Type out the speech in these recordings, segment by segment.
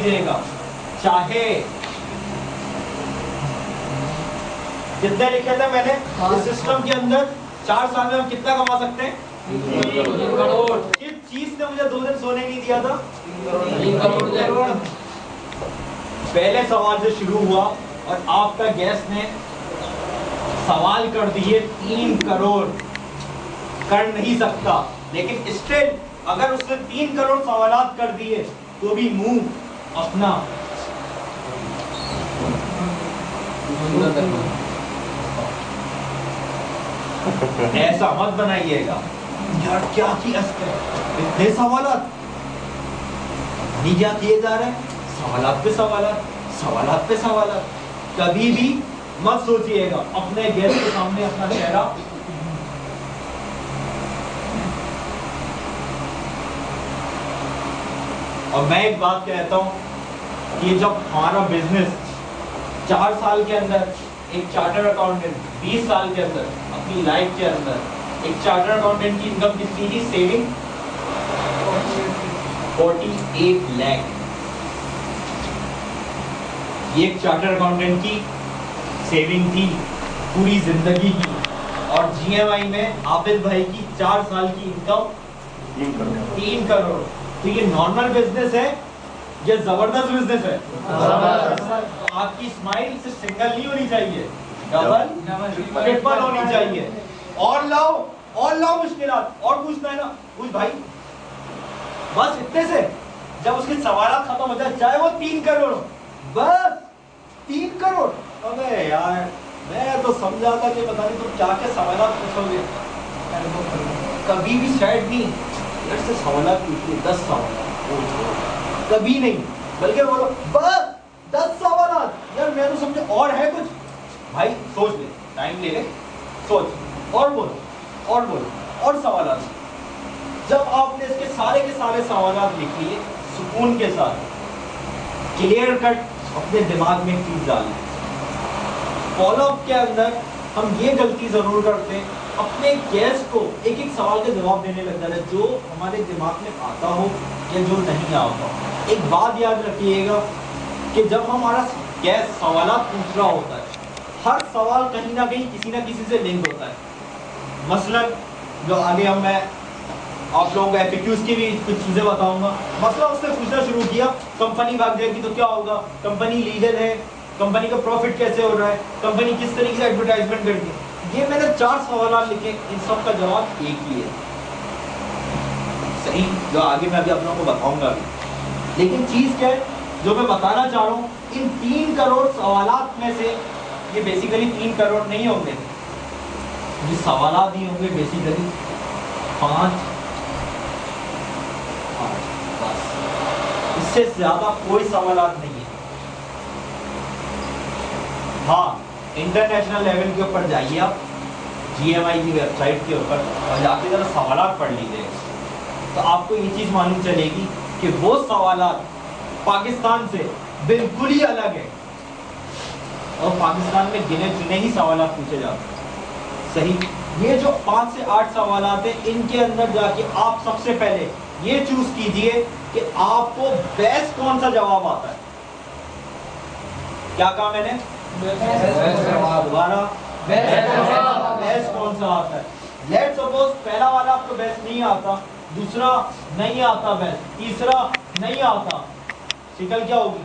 लीजिएगा, चाहे कितने लिखे थे मैंने इस सिस्टम के अंदर, 4 साल में हम कितना कमा सकते हैं? 3 करोड़। किस चीज ने मुझे 2 दिन सोने नहीं दिया था? 3 करोड़। पहले सवाल से शुरू हुआ और आपका गैस ने सवाल कर दिए 3 करोड़। कर नहीं सकता, लेकिन स्टिल अगर उसने 3 करोड़ सवालात कर दिए तो भी मुंह अपना ऐसा मत बनाइएगा यार, क्या किया इतने सवालात नहीं, क्या किए जा रहे हैं? सवालात पे सवालात, सवालात पे सवालात। कभी भी मत सोचिएगा अपने गेस्ट के सामने अपना चेहरा और मैं एक बात कहता हूं कि जब हमारा बिजनेस 4 साल के अंदर एक चार्टर्ड अकाउंटेंट 20 साल के अंदर अपनी लाइफ के अंदर एक चार्टर्ड अकाउंटेंट की इनकम कितनी थी? सेविंग 48 लाख। ये एक चार्टर्ड अकाउंटेंट की सेविंग थी पूरी जिंदगी की। और जीएमआई में आबिद भाई की 4 साल की इनकम 3 करोड़। तो ये नॉर्मल बिजनेस है, ये जबरदस्त बिजनेस है। तो आपकी स्माइल सिर्फ सिंगल नहीं होनी चाहिए, डबल ट्रिपल होनी चाहिए। और लाओ मुश्किलात और पूछना है ना, पूछ भाई। बस इतने से जब उसके सवाल खत्म हो जाए, चाहे वो 3 करोड़, बस 3 करोड़। अबे यार मैं तो समझा था कि पता नहीं तुम क्या क्या सवाल पूछोगे। कभी भी शायद नहीं से सवाल पूछिए, 10 सवाल कभी नहीं, बल्कि बोलो बस 10 सवाल। यार मैं तो समझे और है कुछ। भाई सोच ले, टाइम ले ले, सोच और बोलो और सवाल। जब आपने इसके सारे के सारे सवाल लिख लिए सुकून के साथ, क्लियर कट अपने दिमाग में चीज डालना। फॉलोअप के अंदर हम ये गलती जरूर करते हैं, अपने गेस्ट को एक एक सवाल के जवाब देने लग जाता है जो हमारे दिमाग में आता हो या जो नहीं आता। एक बात याद रखिएगा कि जब हमारा गेस्ट सवाल पूछ रहा होता है, हर सवाल कहीं ना कहीं किसी ना किसी से लिंक होता है। मसलन जो आगे मैं आप लोगों को एफएक्यूज की भी कुछ चीजें बताऊंगा। मसला उसने पूछना शुरू किया, कंपनी भाग जाएगी तो क्या होगा, कंपनी लीगल है, कंपनी का प्रॉफिट कैसे हो रहा है, कंपनी किस तरीके से एडवर्टाइजमेंट करती है। ये मैंने 4 सवाल लिखे, इन सब का जवाब एक ही है, सही, जो आगे मैं अभी आप लोगों को बताऊंगा भी। लेकिन चीज क्या है जो मैं बताना चाह रहा हूँ, इन 3 करोड़ सवालात में से ये बेसिकली 3 करोड़ नहीं होंगे, ये सवालात ही होंगे बेसिकली 5 8, बस इससे ज्यादा कोई सवालात नहीं है। हाँ, इंटरनेशनल लेवल के ऊपर जाइए आप, जीएमआई की वेबसाइट के ऊपर और जाके जरा सवालात पढ़ लीजिए, तो आपको ये चीज मालूम चलेगी कि वो सवालात पाकिस्तान से बिल्कुल ही अलग है और पाकिस्तान में गिने चुने ही सवालात पूछे जाते हैं, सही। ये जो 5 से 8 सवालात हैं, इनके अंदर जाके आप सबसे पहले ये चूज कीजिए कि आपको बेस्ट कौन सा जवाब आता है। क्या कहा मैंने? दोबारा, बेस्ट कौन सा आता है। लेट्स सपोज पहला वाला आपको बेस्ट नहीं आता, दूसरा नहीं आता बेस्ट, तीसरा नहीं आता, शिकल क्या होगी?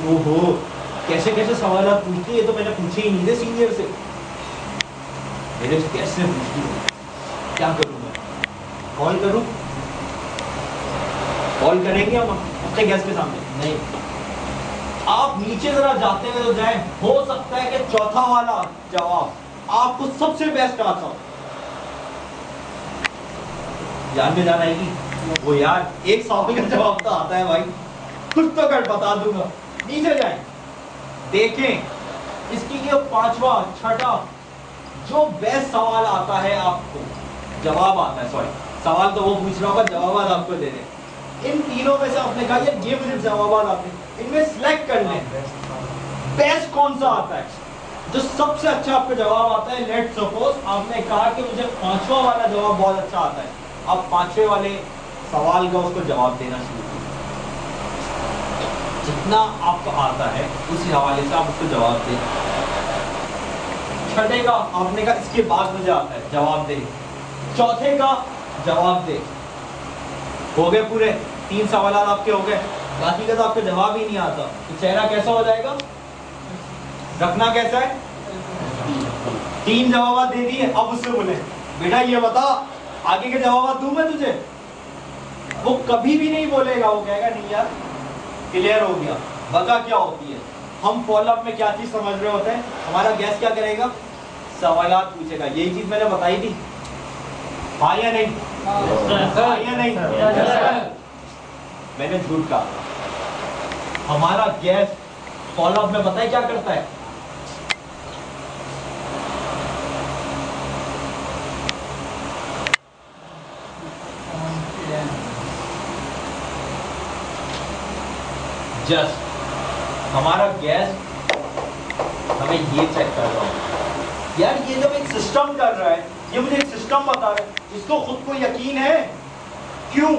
ओहो, कैसे कैसे सवाल आप पूछते, ये तो मैंने पूछे ही नहीं थे सीनियर से, मेरे से कैसे पूछती हूँ, क्या करूँ मैं? कॉल करूँ? कॉल करेंगे हम अपने गेस्ट के सामने? नहीं। आप नीचे जरा जाते हुए तो जाए, हो सकता है कि चौथा वाला जवाब आपको सबसे बेस्ट आता हो। जान में जान आएगी वो यार, एक सवाल का जवाब तो आता है भाई, कुछ तो कर बता दूंगा। नीचे जाए देखें इसकी ये 5वां 6ठा जो बेस्ट सवाल आता है, आपको जवाब आता है, सॉरी सवाल तो वो पूछ रहा होगा, जवाब आपको दे रहे। इन तीनों में से आपने कहा ये मुझे जवाब आते हैं, इनमें सिलेक्ट कर लें बेस्ट कौन सा आता है, जो सबसे अच्छा आपका जवाब आता है। लेट्स सपोज आपने कहा कि मुझे 5वां वाला जवाब बहुत अच्छा आता है, अब 5वें वाले सवाल का उसको जवाब देना शुरू जितना आपको आता है उस हवाले से आप उसको जवाब दें। छठे का आपने कहा इसके बाद मुझे आता है, जवाब दे। चौथे का जवाब दे। हो गए पूरे 3 सवाल आपके हो गए, बाकी का तो आपको जवाब ही नहीं आता, तो चेहरा कैसा हो जाएगा? रखना कैसा है? 3 जवाब दे दिए, अब उससे बोले बेटा ये बता आगे के जवाब दूं मैं तुझे? वो कभी भी नहीं बोलेगा, वो कहेगा नहीं यार क्लियर हो गया। बता क्या होती है, हम फॉलोअप में क्या चीज समझ रहे होते हैं, हमारा गैस क्या करेगा? सवालात पूछेगा। यही चीज मैंने बताई थी, हाँ या नहीं? हाँ या नहीं? मैंने झूठ कहा। हमारा गैस फॉलोअप में बताए क्या करता है? जस्ट हमारा गैस हमें ये चेक कर रहा हूं यार, ये जब एक सिस्टम कर रहा है, ये मुझे एक सिस्टम बता रहा है, इसको खुद को यकीन है। क्यों?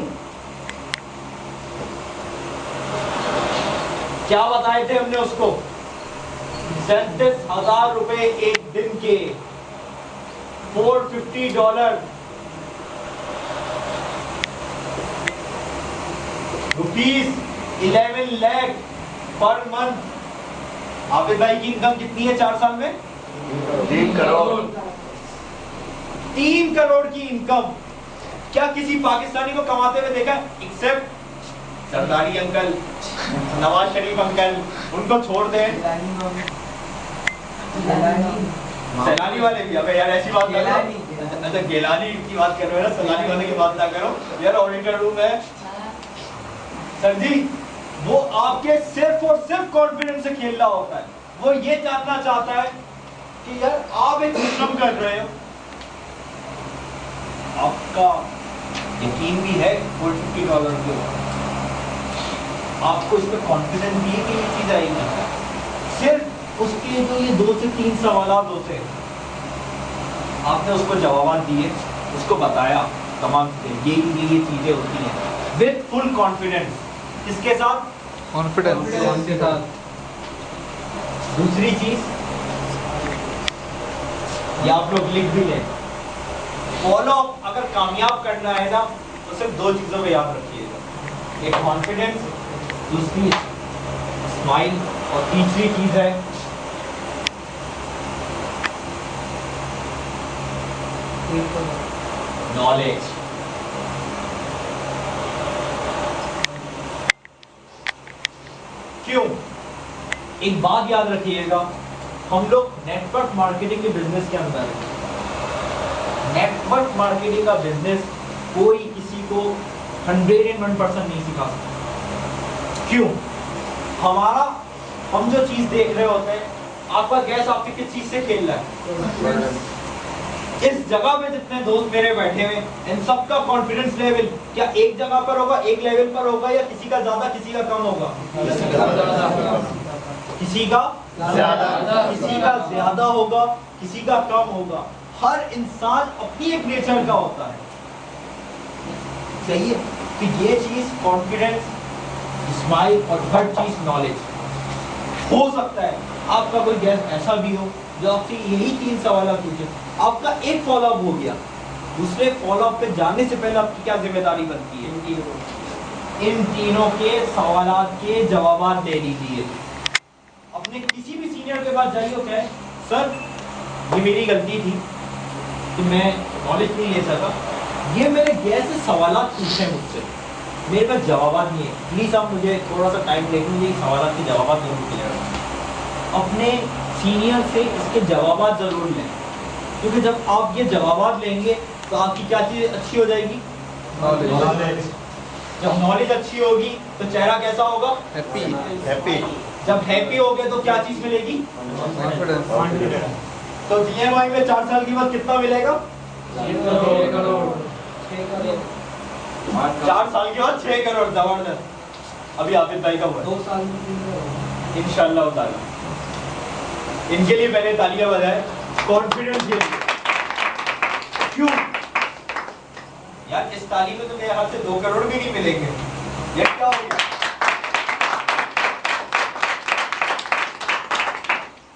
क्या बताए थे हमने उसको? 37,000 रुपए एक दिन के, $450 rupees 11 lakh per month. Abid भाई की इनकम कितनी है 4 साल में? 3 करोड़। 3 करोड़ की इनकम क्या किसी पाकिस्तानी को कमाते हुए देखा? एक्सेप्ट सरदारी अंकल, नवाज शरीफ अंकल, उनको छोड़ दें। सैलानी वाले भी, अबे यार ऐसी बात कर रहे हो, अच्छा गिलानी की बात कर रहे हो ना, सैलानी वाले की बात ना करो यार, ऑडिटर रूम है। सर जी वो आपके सिर्फ और सिर्फ कॉन्फिडेंस से खेल रहा होता है, वो ये जानना चाहता है कि यार आप एक सिस्टम कर रहे हो, आपका यकीन भी है $450 के, आपको इस पर कॉन्फिडेंस भी है कि ये चीज आएगी। सिर्फ उसके जो ये 2 से 3 सवाल होते हैं, आपने उसको जवाब दिए, उसको बताया तमाम ये चीजें होती हैं विद फुल कॉन्फिडेंस। किसके साथ? कॉन्फिडेंस के साथ। दूसरी चीज ये आप लोग लिख भी लें, फॉलो अगर कामयाब करना है ना तो सिर्फ 2 चीजों को याद रखिएगा, एक कॉन्फिडेंस, दूसरी स्माइल, और तीसरी चीज है नॉलेज। क्यों? एक बात याद रखिएगा, हम लोग नेटवर्क मार्केटिंग के बिजनेस के अंदर हैं। नेटवर्क मार्केटिंग का बिजनेस कोई किसी को 101% नहीं सिखा सकता। क्यों? हम जो चीज देख रहे होते हैं, आपका गैस आपके किस चीज से खेल रहा है? इस जगह पे जितने दोस्त मेरे बैठे हुए, इन सबका कॉन्फिडेंस लेवल क्या एक जगह पर होगा, एक लेवल पर होगा, या किसी का ज्यादा किसी का कम होगा? किसी का ज्यादा होगा, किसी का कम होगा। हर इंसान अपनी एक नेचर का होता है, सही है? तो ये चीज कॉन्फिडेंस, स्माइल और हर चीज नॉलेज। हो सकता है आपका कोई गेस्ट ऐसा भी हो जो आपसे यही 3 सवाल पूछे, आपका एक फॉलोअप हो गया, दूसरे फॉलोअप पे जाने से पहले आपकी क्या जिम्मेदारी बनती है? इन तीनों के सवालात के जवाब दे दीजिए। अपने किसी भी सीनियर के पास जाइए और कहें सर ये मेरी गलती थी कि मैं नॉलेज नहीं ले सका, ये मेरे गैस से सवालात पूछे मुझसे, मेरे पास जवाब नहीं है, प्लीज आप मुझे थोड़ा सा टाइम दे दीजिए, सवालात के जवाब जरूर मिलेगा। अपने सीनियर से इसके जवाब जरूर लें, क्योंकि जब आप ये जवाब लेंगे तो आपकी क्या चीज अच्छी हो जाएगी? नॉलेज। जब नॉलेज अच्छी होगी तो चेहरा कैसा होगा? हैप्पी। जब हैप्पी हो गए तो क्या चीज मिलेगी? कॉन्फिडेंस। तो जीएमआई में 4 साल के बाद कितना मिलेगा? 6 करोड़। 4 साल के बाद 6 करोड़, जबरदस्त। अभी आबिद भाई का हुआ 2 साल में इंशाल्लाह ताला। इनके लिए पहले तालियां बजाएं, कॉन्फिडेंस के लिए। क्यों यार, इस ताली में तो मेरे हाथ से 2 करोड़ भी नहीं मिलेंगे। ये क्या हो गया?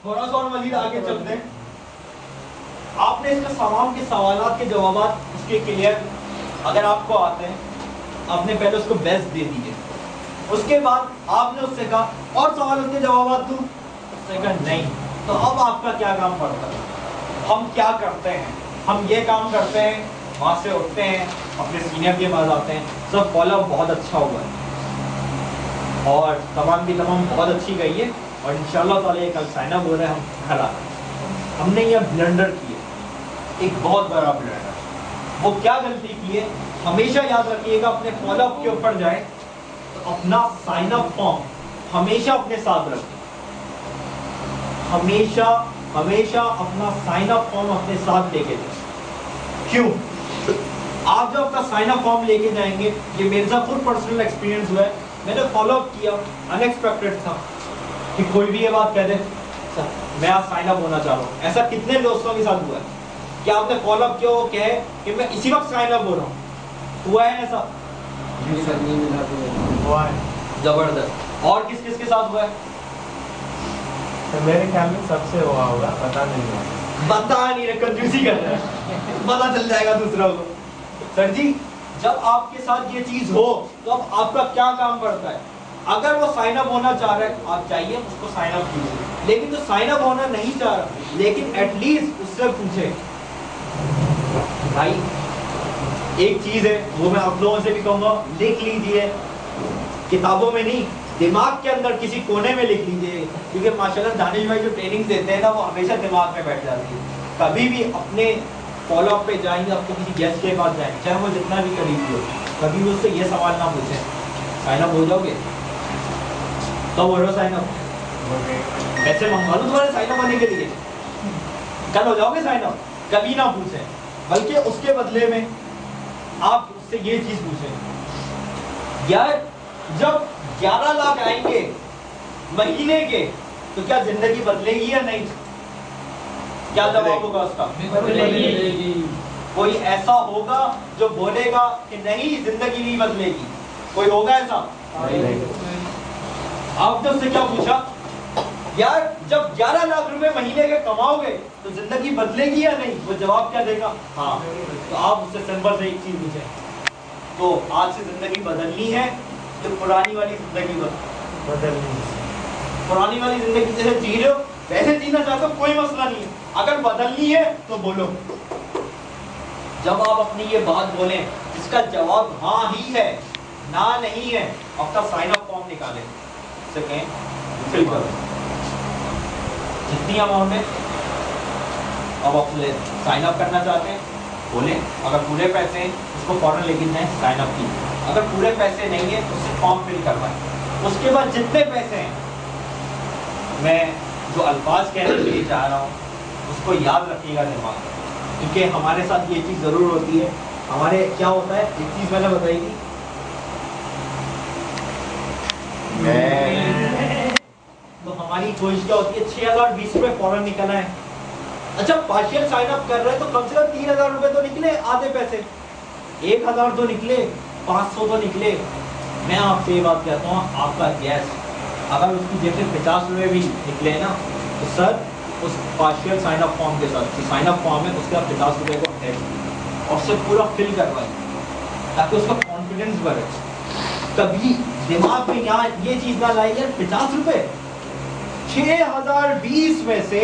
थोड़ा सा और मजीद आगे चलते हैं। आपने इसका तमाम के सवालात के जवाबात उसके क्लियर अगर आपको आते हैं, आपने पहले उसको बेस्ट दे दिए, उसके बाद आपने उससे कहा और सवाल उसके जवाबात दूं, उसने कहा नहीं, तो अब आपका क्या काम पड़ता है? हम क्या करते हैं? हम ये काम करते हैं, वहाँ से उठते हैं, अपने सीनियर के पास आते हैं, सब फॉलो बहुत अच्छा हुआ है और तमाम की तमाम बहुत अच्छी गई है और इंशाल्लाह ताला ये कल साइन अप हो रहा है, हम घर आ रहे हैं। हमने यह ब्लंडर किया, एक बहुत बड़ा ब्लंडर। वो क्या गलती की है, हमेशा याद रखिएगा, अपने फॉलोअप के ऊपर जाए तो अपना साइन अप फॉर्म हमेशा अपने साथ रखें, हमेशा हमेशा अपना साइन अप फॉर्म अपने साथ लेके जाए। क्यों? आप जब अपना साइन अप फॉर्म लेके जाएंगे, ये मेरे साथ खुद पर्सनल एक्सपीरियंस हुआ है, मैंने फॉलोअप किया, अनएक्सपेक्टेड था कि कोई भी ये बात कह दे सर मैं आज साइन अप होना चाह रहा हूँ। ऐसा कितने दोस्तों के साथ हुआ है कि आपने फॉलोअप किया, वो कहे कि मैं इसी वक्त साइन अप हो रहा हूँ? हुआ है ऐसा? हुआ है, जबरदस्त। और किस किस के साथ हुआ है? तो मेरे ख्याल में सबसे हुआ होगा, पता नहीं, बता नहीं रहे, कंफ्यूजी कर रहे हैं, पता चल जाएगा दूसरा को। सर जी, जब आपके साथ ये चीज हो तो अब आपका क्या काम पड़ता है? अगर वो साइन अप होना चाह रहा है, आप चाहिए उसको साइन अप कीजिए, लेकिन जो साइन अप होना नहीं चाह रहा, लेकिन एटलीस्ट उससे पूछे भाई एक चीज है, वो मैं आप लोगों से भी कहूंगा, लिख लीजिए, किताबों में नहीं, दिमाग के अंदर किसी कोने में लिख लीजिए, क्योंकि माशाल्लाह दानिश भाई जो ट्रेनिंग देते हैं ना, वो हमेशा दिमाग में बैठ जाती है। कभी भी अपने फॉलोअप पे जाएंगे, आपको किसी गेस्ट के पास जाएंगे, चाहे वो जितना भी करीबी हो, कभी भी उससे ये सवाल ना पूछें साइन अप हो जाओगे? कब हो रहा साइन अप? पैसे मंगवा लो तुम्हारे साइन अप होने के लिए, कल हो जाओगे साइन अप? कभी ना पूछें, बल्कि उसके बदले में आप उससे ये चीज पूछें, यार जब 11 लाख आएंगे महीने के तो क्या जिंदगी बदलेगी या नहीं? क्या जवाब होगा उसका? बदलेगी। कोई ऐसा होगा जो बोलेगा कि नहीं जिंदगी नहीं बदलेगी? कोई होगा ऐसा? आपने उससे क्या पूछा, यार जब 11 लाख रुपए महीने के कमाओगे तो जिंदगी बदलेगी या नहीं? वो जवाब क्या देगा? हाँ। तो आप उससे सिंपल से एक चीज पूछें, तो आज से जिंदगी बदलनी है तो पुरानी वाली जिंदगी बदलनी है। पुरानी वाली जिंदगी जैसे जी रहे हो वैसे जीना चाहते हो, कोई मसला नहीं है, अगर बदलनी है तो बोलो। जब आप अपनी ये बात बोलें इसका जवाब हाँ ही है, ना नहीं है, आपका साइन अप फॉर्म निकालें, फिल करो जितनी अमाउंट है, अब आप साइन अप करना चाहते हैं बोले, अगर पूरे पैसे हैं उसको फौरन लेके जाएं साइन अप की, अगर पूरे पैसे नहीं है तो उससे फॉर्म फिल करवाएं। उसके बाद जितने पैसे हैं, मैं जो अल्फाज कहने के लिए चाह रहा हूँ उसको याद रखिएगा दिमाग में, क्योंकि हमारे साथ ये चीज़ ज़रूर होती है। हमारे क्या होता है, एक चीज़ मैंने बताई थी, तो हमारी कोशिश क्या होती है 6020 रुपये फौरन निकलना है। अच्छा पार्शियल साइन अप कर रहे हैं तो कम से कम 3000 रुपये तो निकले, आधे पैसे 1000 तो निकले, 500 तो निकले। मैं आपसे ये बात कहता हूँ, आपका गैस अगर उसकी जेब से 50 रुपये भी निकले ना, तो सर उस पार्शियल साइन अप फॉर्म के साथ जो साइन अप फॉर्म है उसके आप 50 रुपये को अटैच और उससे पूरा फिल करवाएं, ताकि उसका कॉन्फिडेंस बढ़े। कभी दिमाग में यहाँ ये चीज़ ना लाइए 50 रुपये, 6020 में से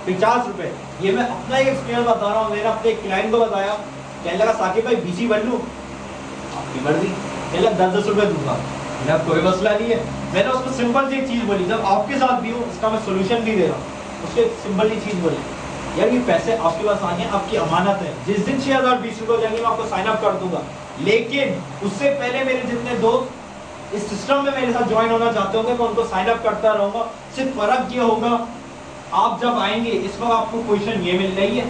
50 रुपये, ये मैं अपना एक एक्सपीरियंस बता रहा हूँ। मैंने अपने एक क्लाइंट को बताया, कहने लगा साकिब भाई बीसी भर लूँ, आपकी भर दी, कहने लगा 10-10 रुपये दूंगा, मेरा कोई मसला नहीं है। मैंने उसको सिंपल सी एक चीज़ बोली, जब आपके साथ भी हो उसका मैं सोल्यूशन भी दे रहा हूँ, उसको एक सिंपल सी चीज़ बोली, यार ये पैसे आपके पास आने हैं, आपकी अमानत है, जिस दिन 6020 रुपये हो जाएंगे मैं आपको साइन अप कर दूंगा, लेकिन उससे पहले मेरे जितने दोस्त इस सिस्टम में मेरे साथ ज्वाइन होना चाहते होंगे मैं उनको साइन अप करता रहूँगा। सिर्फ फ़र्क ये होगा, आप जब आएंगे इस वक्त आपको पोजीशन ये मिल रही है,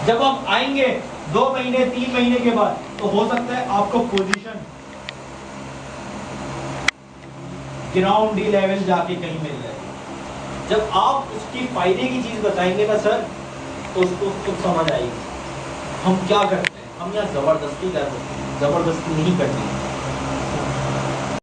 जब आप आएंगे 2 महीने 3 महीने के बाद तो हो सकता है आपको पोजीशन ग्राउंड लेवल जाके कहीं मिल जाए। जब आप उसकी फायदे की चीज बताएंगे ना सर, तो उसको खुद समझ आएगी हम क्या करते हैं। हम यहाँ जबरदस्ती कर रहे हैं, जबरदस्ती नहीं करते।